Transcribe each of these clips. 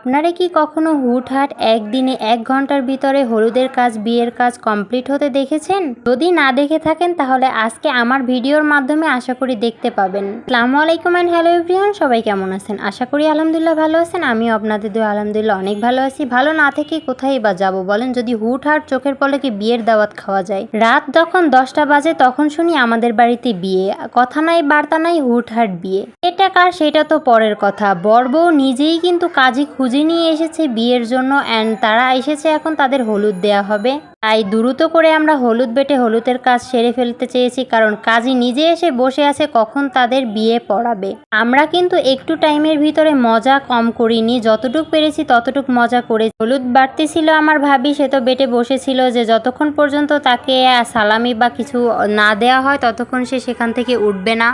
আপনারা কি কখনো হুটহাট একদিনে 1 ঘন্টার ভিতরে হলুদের কাজ বিয়ের কাজ কমপ্লিট হতে দেখেছেন? যদি না দেখে থাকেন তাহলে আজকে আমার ভিডিওর মাধ্যমে আশা করি দেখতে পাবেন। আসসালামু আলাইকুম এন্ড হ্যালো এভরিওয়ান, সবাই কেমন আছেন? আশা করি আলহামদুলিল্লাহ ভালো আছেন। আমিও আপনাদের দোয়া আলহামদুলিল্লাহ অনেক ভালো আছি। ভালো না থেকে কোথায় বা যাবো বলেন, যদি হুটহাট চোখের পলকে বিয়ের দাওয়াত খাওয়া যায়। রাত যখন 10টা বাজে তখন শুনি আমাদের বাড়িতে বিয়ে। কথা নাই বার্তা নাই, হুটহাট বিয়ে। এটা কার সেটা তো পরের কথা, বর বউ নিজেই কিন্তু কাজী খুঁজে নিয়ে এসেছে বিয়ের জন্য অ্যান্ড তারা এসেছে এখন তাদের হলুদ দেয়া হবে। তাই দ্রুত করে আমরা হলুদ বেটে হলুদের কাজ সেরে ফেলতে চেয়েছি, কারণ কাজী নিজে এসে বসে আছে কখন তাদের বিয়ে পড়াবে। আমরা কিন্তু একটু টাইমের ভিতরে মজা কম করিনি, যতটুক পেরেছি ততটুক মজা করে। হলুদ বাড়তেছিল আমার ভাবি, সে তো বেটে বসেছিল যে যতক্ষণ পর্যন্ত তাকে সালামি বা কিছু না দেওয়া হয় ততক্ষণ সে সেখান থেকে উঠবে না।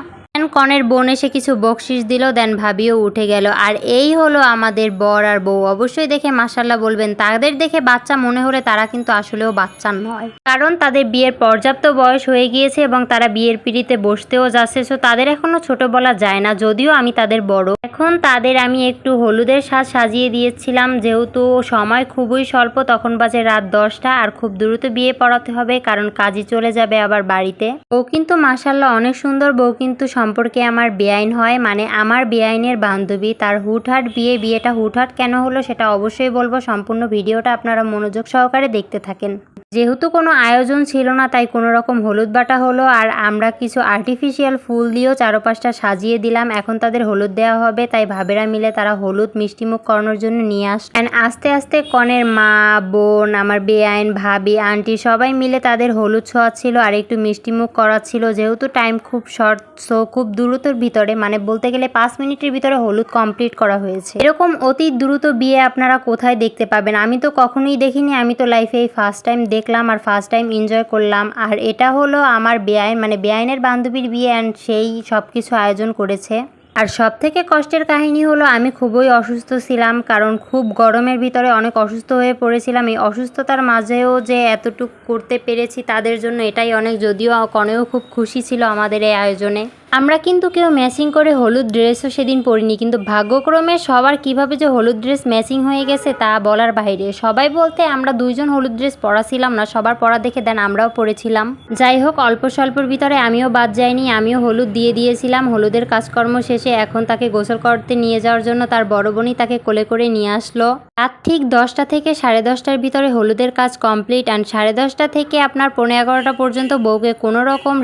কনের বোন এসে কিছু বকশিস দিল, দেন ভাবিও উঠে গেল। আর এই হলো আমাদের বর আর বউ। অবশ্যই দেখে মাশাআল্লাহ বলবেন। তাদের দেখে বাচ্চা মনে হলে তারা কিন্তু আসলেও বাচ্চা নয়, কারণ তাদের বিয়ের পর্যাপ্ত বয়স হয়ে গিয়েছে এবং তারা বিয়ের পিঁড়িতে বসতেও যাচ্ছে। সো তাদের এখনো ছোট বলা যায় না, যদিও আমি তাদের বড়। এখন তাদের আমি একটু হলুদের সাজ সাজিয়ে দিয়েছিলাম, যেহেতু সময় খুবই স্বল্প, তখন বাজে রাত 10টা আর খুব দ্রুত বিয়ে পড়াতে হবে, কারণ কাজী চলে যাবে আবার বাড়িতে। বউ কিন্তু মাশাআল্লাহ অনেক সুন্দর। বউ কিন্তু সম্পর্কে আমার বেআইন হয়, মানে আমার বেআইনের বান্ধবী। তার হুটহাট বিয়েটা হুটহাট কেন হলো সেটা অবশ্যই বলবো। সম্পূর্ণ ভিডিওটা আপনারা মনোযোগ সহকারে দেখতে থাকেন। যেহেতু কোনো আয়োজন ছিল না তাই কোনো রকম হলুদ বাটা হলো, আর আমরা কিছু আর্টিফিশিয়াল ফুল দিয়েও চারপাশটা সাজিয়ে দিলাম। এখন তাদের হলুদ দেওয়া হবে, তাই ভাবেরা মিলে তারা হলুদ মিষ্টিমুখ করানোর জন্য নিয়ে অ্যান্ড আস্তে আস্তে কনের মা, বোন, আমার বেআইন, ভাবি, আন্টি সবাই মিলে তাদের হলুদ ছোঁয়াচ্ছিল আর একটু মিষ্টিমুখ করাচ্ছিল। যেহেতু টাইম খুব শর্ট, সো খুব দ্রুতর ভিতরে, মানে বলতে গেলে 5 মিনিটের ভিতরে হলুদ কমপ্লিট করা হয়েছে। এরকম অতি দ্রুত বিয়ে আপনারা কোথায় দেখতে পাবেন? আমি তো কখনোই দেখিনি। আমি তো লাইফে এই ফার্স্ট টাইম দেখলাম আর ফার্স্ট টাইম এনজয় করলাম। আর এটা হলো আমার বেআইন, মানে বেআইনের বান্ধবীর বিয়ে অ্যান্ড সেই সব কিছু আয়োজন করেছে। আর সব থেকে কষ্টের কাহিনী হলো আমি খুবই অসুস্থ ছিলাম, কারণ খুব গরমের ভিতরে অনেক অসুস্থ হয়ে পড়েছিলাম। এই অসুস্থতার মাঝেও যে এতটুকু করতে পেরেছি তাদের জন্য এটাই অনেক। যদিও কনেও খুব খুশি ছিল আমাদের এই আয়োজনে। আমরা কিন্তু কেউ ম্যাচিং করে হলুদ ড্রেসও সেদিন পরিনি, কিন্তু ভাগ্যক্রমে সবার কিভাবে যে হলুদ ড্রেস ম্যাচিং হয়ে গেছে তা বলার বাইরে। সবাই বলতে আমরা 2জন হলুদ ড্রেস পরা ছিলাম না, সবার পরা দেখে দেন আমরাও পরেছিলাম। যাই হোক, অল্প স্বল্পর ভিতরে আমিও বাদ যাইনি, আমিও হলুদ দিয়ে দিয়েছিলাম। হলুদের কাজকর্ম শেষে এখন তাকে গোসল করতে নিয়ে যাওয়ার জন্য তার বড় বোনই তাকে কোলে করে নিয়ে আসলো। রাত ঠিক 10টা থেকে 10:30টার ভিতরে হলুদের কাজ কমপ্লিট অ্যান্ড 10:30টা থেকে আপনার 11:30টা পর্যন্ত বউকে কোনো রকম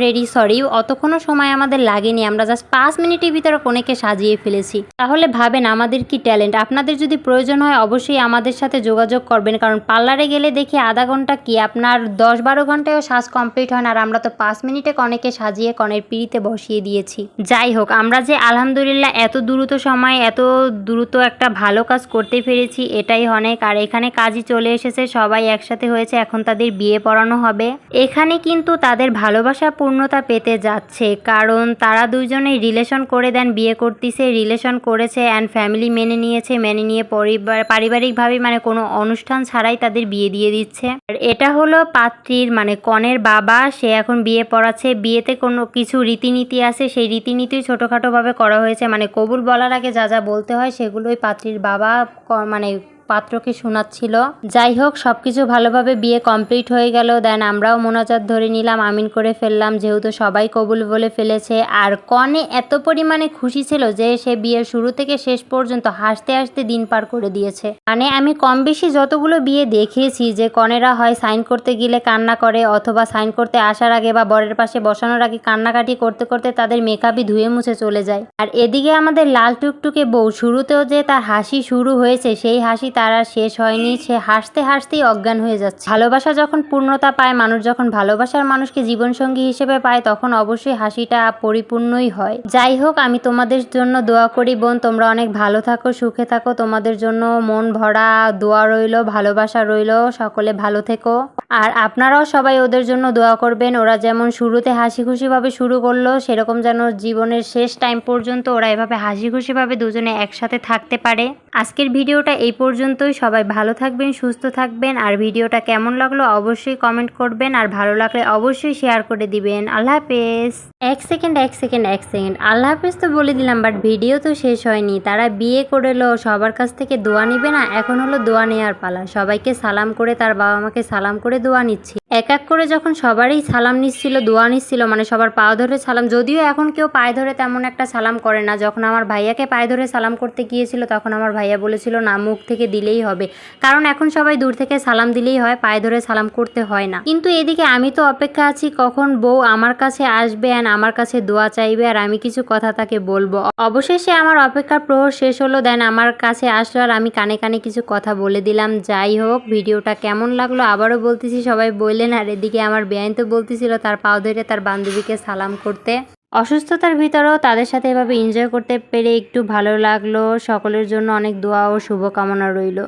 অতক্ষণও সময় আমাদের লাগেনি। আমরা জাস্ট 5 মিনিটের ভিতরে কনেকে সাজিয়ে ফেলেছি। তাহলে ভাবেন আমাদের কি ট্যালেন্ট। আপনাদের যদি প্রয়োজন হয় অবশ্যই আমাদের সাথে যোগাযোগ করবেন, কারণ পার্লারে গেলে দেখি আধা ঘন্টা কি আপনার 10-12 ঘন্টায়ও সাজ কমপ্লিট হয় না, আর আমরা তো 5 মিনিটে কনেকে সাজিয়ে কনের পিঁড়িতে বসিয়ে দিয়েছি। যাই হোক, আমরা যে আলহামদুলিল্লাহ এত দ্রুত সময় এত দ্রুত একটা ভালো কাজ করতে পেরেছি এটাই অনেক। আর এখানে কাজই চলে এসেছে, সবাই একসাথে হয়েছে, এখন তাদের বিয়ে পড়ানো হবে। এখানে কিন্তু তাদের ভালোবাসা পূর্ণতা পেতে যাচ্ছে, কারণ তারা দুইজনেই রিলেশন করে দেন বিয়ে করতেছে, রিলেশন করেছে অ্যান্ড ফ্যামিলি মেনে নিয়েছে, মেনে নিয়ে পারিবারিকভাবে মানে কোনো অনুষ্ঠান ছাড়াই তাদের বিয়ে দিয়ে দিচ্ছে। আর এটা হলো পাত্রীর মানে কনের বাবা, সে এখন বিয়ে পড়াচ্ছে। বিয়েতে কোনো কিছু রীতিনীতি আছে, সেই রীতিনীতি ছোটোখাটোভাবে করা হয়েছে, মানে কবুল বলার আগে যা যা বলতে হয় সেগুলোই পাত্রীর বাবা মানে পাত্রকে শোনাচ্ছিল। যাই হোক, সবকিছু ভালোভাবে বিয়ে কমপ্লিট হয়ে গেল। দেন আমরাও মোনাজাত ধরে নিলাম, আমিন করে ফেললাম, যেহেতু সবাই কবুল বলে ফেলেছে। আর কনে এত পরিমাণে খুশি ছিল যে সে বিয়ের শুরু থেকে শেষ পর্যন্ত হাসতে হাসতে দিন পার করে দিয়েছে। মানে আমি কম বেশি যতগুলো বিয়ে দেখিয়েছি যে কনেরা হয় সাইন করতে গেলে কান্না করে, অথবা সাইন করতে আসার আগে বা বরের পাশে বসানোর আগে কান্নাকাটি করতে করতে তাদের মেকআপই ধুয়ে মুছে চলে যায়। আর এদিকে আমাদের লাল টুকটুকে বউ, শুরুতেও যে তার হাসি শুরু হয়েছে সেই হাসি তার আর শেষ হয়নি, সে হাসতে হাসতেই অজ্ঞান হয়ে যাচ্ছে। ভালোবাসা যখন পূর্ণতা পায়, মানুষ যখন ভালোবাসার মানুষকে জীবনসঙ্গী হিসেবে পায়, তখন অবশ্যই হাসিটা পরিপূর্ণই হয়। যাই হোক, আমি তোমাদের জন্য দোয়া করি বোন, তোমরা অনেক ভালো থাকো, সুখে থাকো। তোমাদের জন্য মন ভরা দোয়া রইল, ভালোবাসা রইল, সকলে ভালো থেকো। আর আপনারাও সবাই ওদের জন্য দোয়া করবেন। ওরা যেমন শুরুতে হাসি খুশিভাবে শুরু করলো, সেরকম যেন জীবনের শেষ টাইম পর্যন্ত ওরা এভাবে হাসি খুশিভাবে দুজনে একসাথে থাকতে পারে। আজকের ভিডিওটা এই পর্যন্ত। পর্যন্তই। সবাই ভালো থাকবেন, সুস্থ থাকবেন। আর ভিডিওটা কেমন লাগলো অবশ্যই কমেন্ট করবেন, আর ভালো লাগলে অবশ্যই শেয়ার করে দিবেন। আল্লাহ হাফেজ। এক সেকেন্ড। আল্লাহ হাফেজ তো বলে দিলাম, বাট ভিডিও তো শেষ হয়নি। তারা বিয়ে করেলো, সবার কাছ থেকে দোয়া নিবে না? এখন হলো দোয়া নেওয়ার পালা। সবাইকে সালাম করে, তার বাবা মাকে সালাম করে দোয়া নিচ্ছি। এক এক করে যখন সবারই সালাম নিচ্ছিল, দোয়া নিচ্ছিল, মানে সবার পা ধরে সালাম, যদিও এখন কেউ পায়ে ধরে তেমন একটা সালাম করে না। যখন আমার ভাইয়াকে পায়ে ধরে সালাম করতে গিয়েছিল, তখন আমার ভাইয়া বলেছিল না, মুখ থেকে দিলেই হবে, কারণ এখন সবাই দূর থেকে সালাম দিলেই হয়, পায়ে ধরে সালাম করতে হয় না। কিন্তু এদিকে আমি তো অপেক্ষা আছি কখন বউ আমার কাছে আসবে আর আমার কাছে দোয়া চাইবে, আর আমি কিছু কথা তাকে বলবো। অবশেষে আমার অপেক্ষার প্রহর শেষ হলো, দেন আমার কাছে আসলো, আর আমি কানে কানে কিছু কথা বলে দিলাম। যাই হোক, ভিডিওটা কেমন লাগলো আবারও বলতেছি, সবাই বললেন। আর এদিকে আমার বেআইন তো বলতেছিল তার পাও ধরে তার বান্ধবীকে সালাম করতে। অসুস্থতার ভিতরেও তাদের সাথে এভাবে এনজয় করতে পেরে একটু ভালো লাগলো। সকলের জন্য অনেক দোয়া ও শুভকামনা রইল।